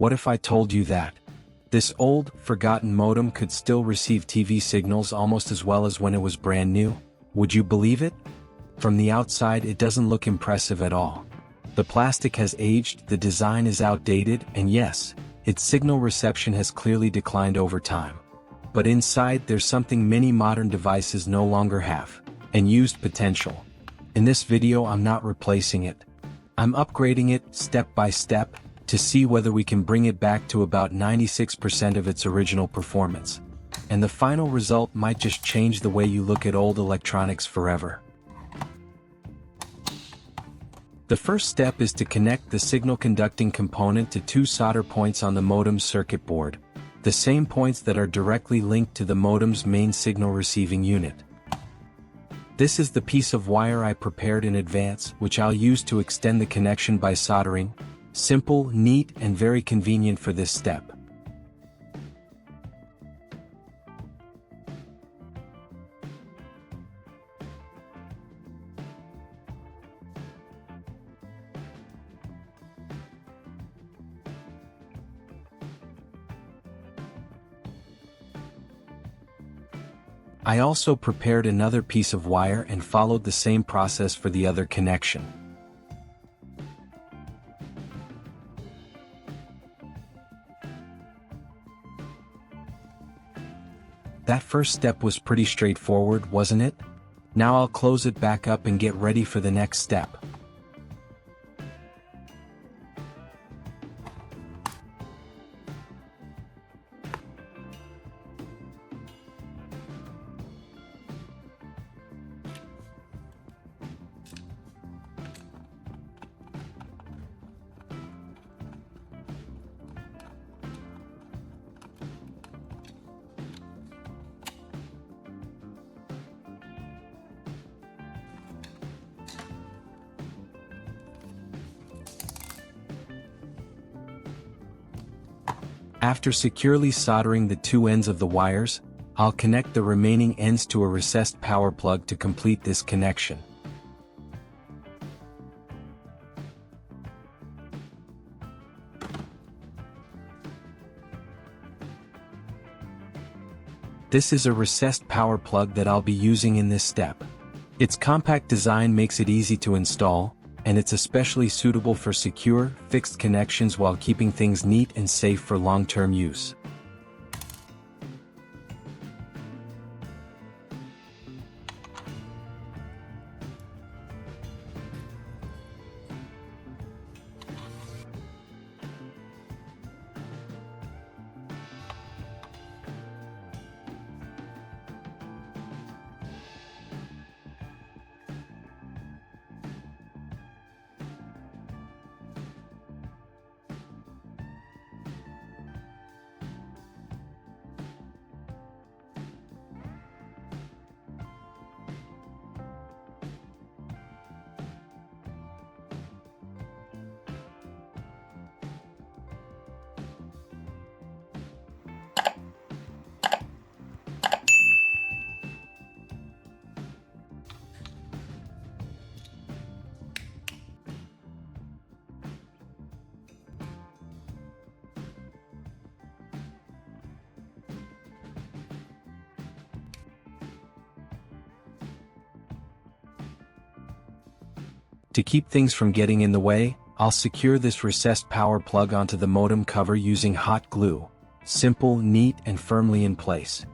What if I told you that this old, forgotten modem could still receive TV signals almost as well as when it was brand new? Would you believe it? From the outside it doesn't look impressive at all. The plastic has aged, the design is outdated, and yes, its signal reception has clearly declined over time. But inside there's something many modern devices no longer have: unused potential. In this video I'm not replacing it. I'm upgrading it step by step to see whether we can bring it back to about 96% of its original performance. And the final result might just change the way you look at old electronics forever. The first step is to connect the signal conducting component to two solder points on the modem's circuit board, the same points that are directly linked to the modem's main signal receiving unit. This is the piece of wire I prepared in advance, which I'll use to extend the connection by soldering. Simple, neat, and very convenient for this step. I also prepared another piece of wire and followed the same process for the other connection. That first step was pretty straightforward, wasn't it? Now I'll close it back up and get ready for the next step. After securely soldering the two ends of the wires, I'll connect the remaining ends to a recessed power plug to complete this connection. This is a recessed power plug that I'll be using in this step. Its compact design makes it easy to install, and it's especially suitable for secure, fixed connections while keeping things neat and safe for long-term use. To keep things from getting in the way, I'll secure this recessed power plug onto the modem cover using hot glue. Simple, neat, and firmly in place.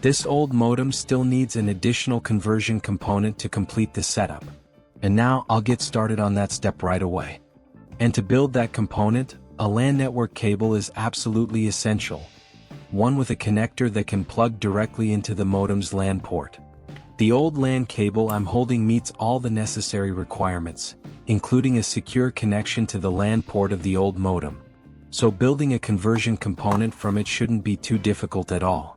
This old modem still needs an additional conversion component to complete the setup. And now I'll get started on that step right away. And to build that component, a LAN network cable is absolutely essential. One with a connector that can plug directly into the modem's LAN port. The old LAN cable I'm holding meets all the necessary requirements, including a secure connection to the LAN port of the old modem. so building a conversion component from it shouldn't be too difficult at all.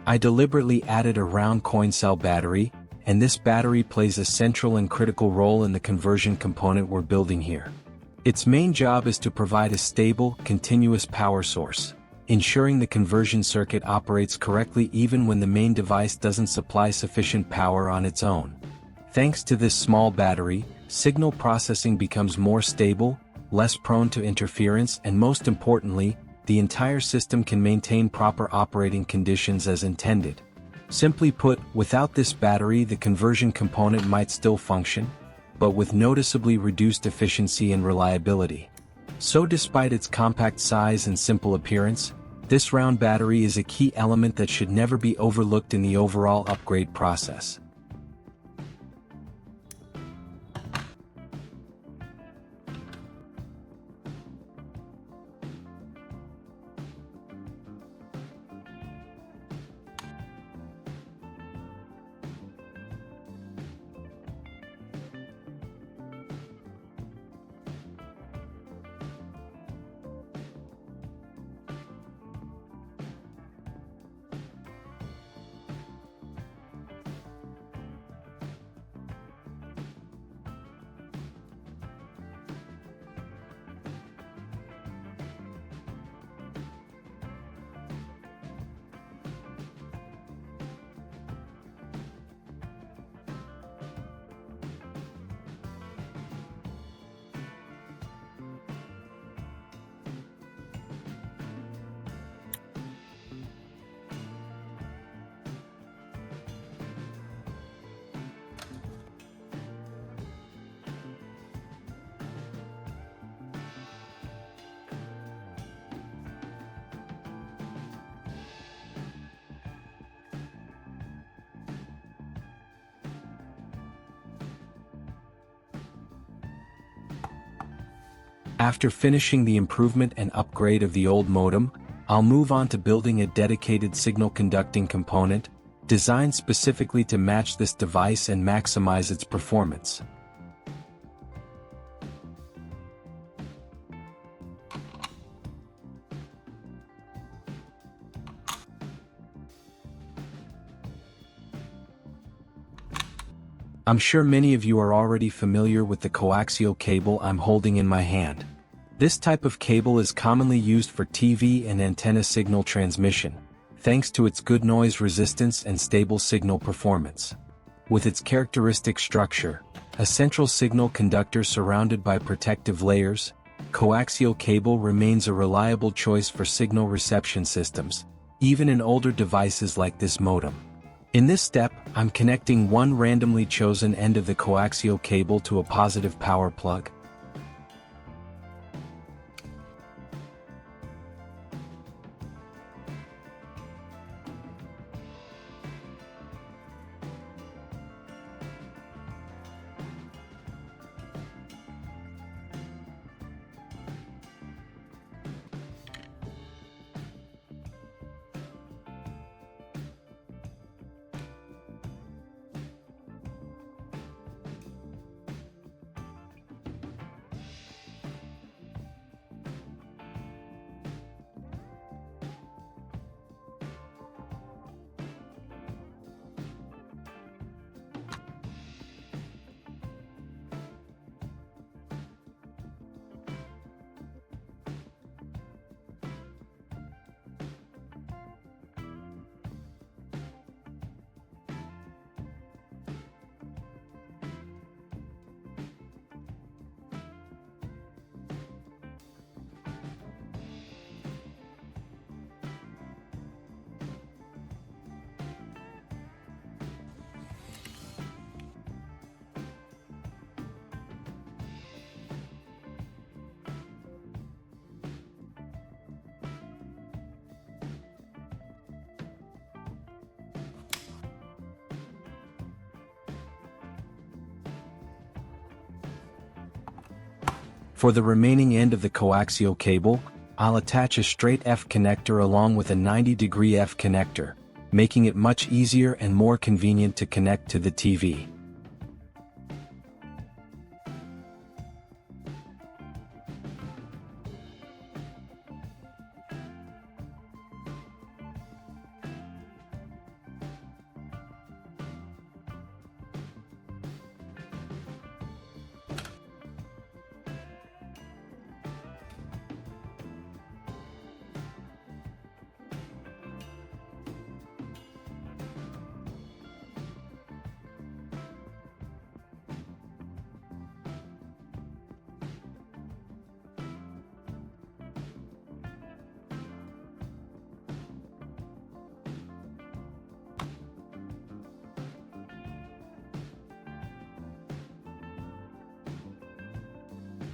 I deliberately added a round Coaxial battery, and this battery plays a central and critical role in the conversion component we're building here. Its main job is to provide a stable, continuous power source, ensuring the conversion circuit operates correctly even when the main device doesn't supply sufficient power on its own. Thanks to this small battery, signal processing becomes more stable, less prone to interference, and most importantly, the entire system can maintain proper operating conditions as intended. Simply put, without this battery the conversion component might still function, but with noticeably reduced efficiency and reliability. So despite its compact size and simple appearance, this round battery is a key element that should never be overlooked in the overall upgrade process. After finishing the improvement and upgrade of the old modem, I'll move on to building a dedicated signal conducting component, designed specifically to match this device and maximize its performance. I'm sure many of you are already familiar with the coaxial cable I'm holding in my hand. This type of cable is commonly used for TV and antenna signal transmission, thanks to its good noise resistance and stable signal performance. With its characteristic structure, a central signal conductor surrounded by protective layers, coaxial cable remains a reliable choice for signal reception systems, even in older devices like this modem. In this step, I'm connecting one randomly chosen end of the coaxial cable to a positive power plug. For the remaining end of the coaxial cable, I'll attach a straight F connector along with a 90-degree F connector, making it much easier and more convenient to connect to the TV.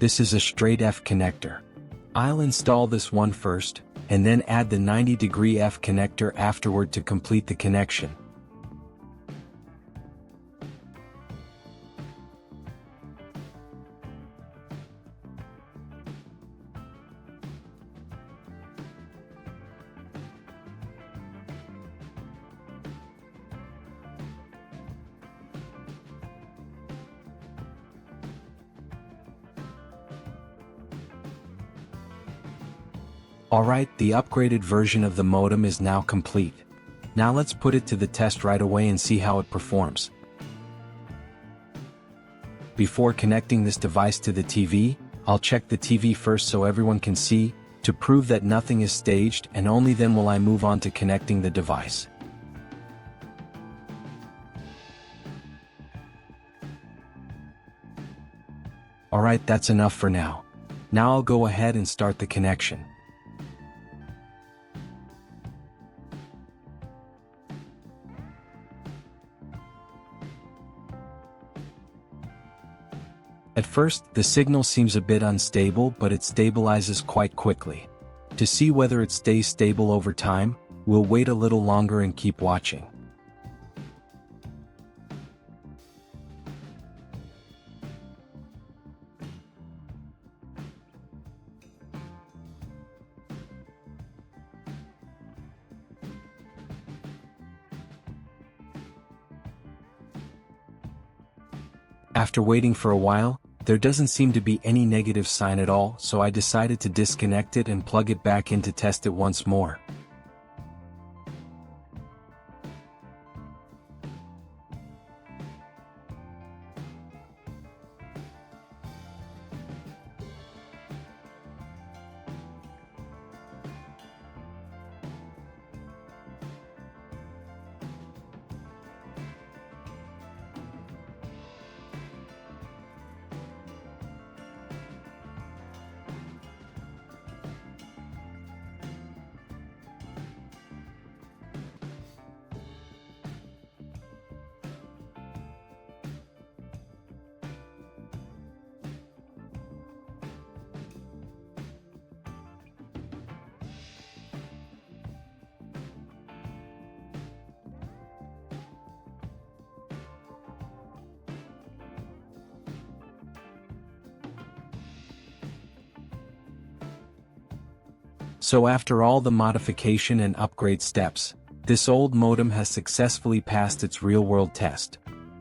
This is a straight F connector. I'll install this one first, and then add the 90-degree F connector afterward to complete the connection. Alright, the upgraded version of the modem is now complete. Now let's put it to the test right away and see how it performs. Before connecting this device to the TV, I'll check the TV first so everyone can see, to prove that nothing is staged, and only then will I move on to connecting the device. Alright, that's enough for now. Now I'll go ahead and start the connection. At first, the signal seems a bit unstable, but it stabilizes quite quickly. To see whether it stays stable over time, we'll wait a little longer and keep watching. After waiting for a while, there doesn't seem to be any negative sign at all, so I decided to disconnect it and plug it back in to test it once more. So after all the modification and upgrade steps, this old modem has successfully passed its real-world test.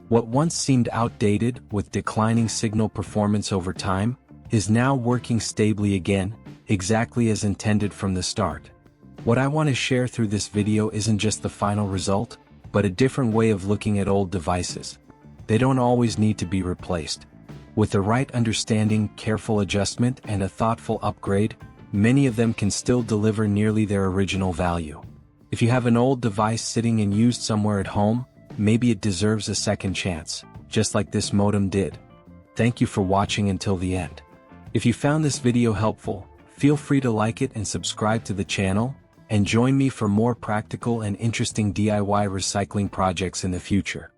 What once seemed outdated, with declining signal performance over time, is now working stably again, exactly as intended from the start. What I want to share through this video isn't just the final result, but a different way of looking at old devices. They don't always need to be replaced. With the right understanding, careful adjustment, and a thoughtful upgrade, many of them can still deliver nearly their original value. If you have an old device sitting and used somewhere at home, maybe it deserves a second chance, just like this modem did. Thank you for watching until the end. If you found this video helpful, feel free to like it and subscribe to the channel, and join me for more practical and interesting DIY recycling projects in the future.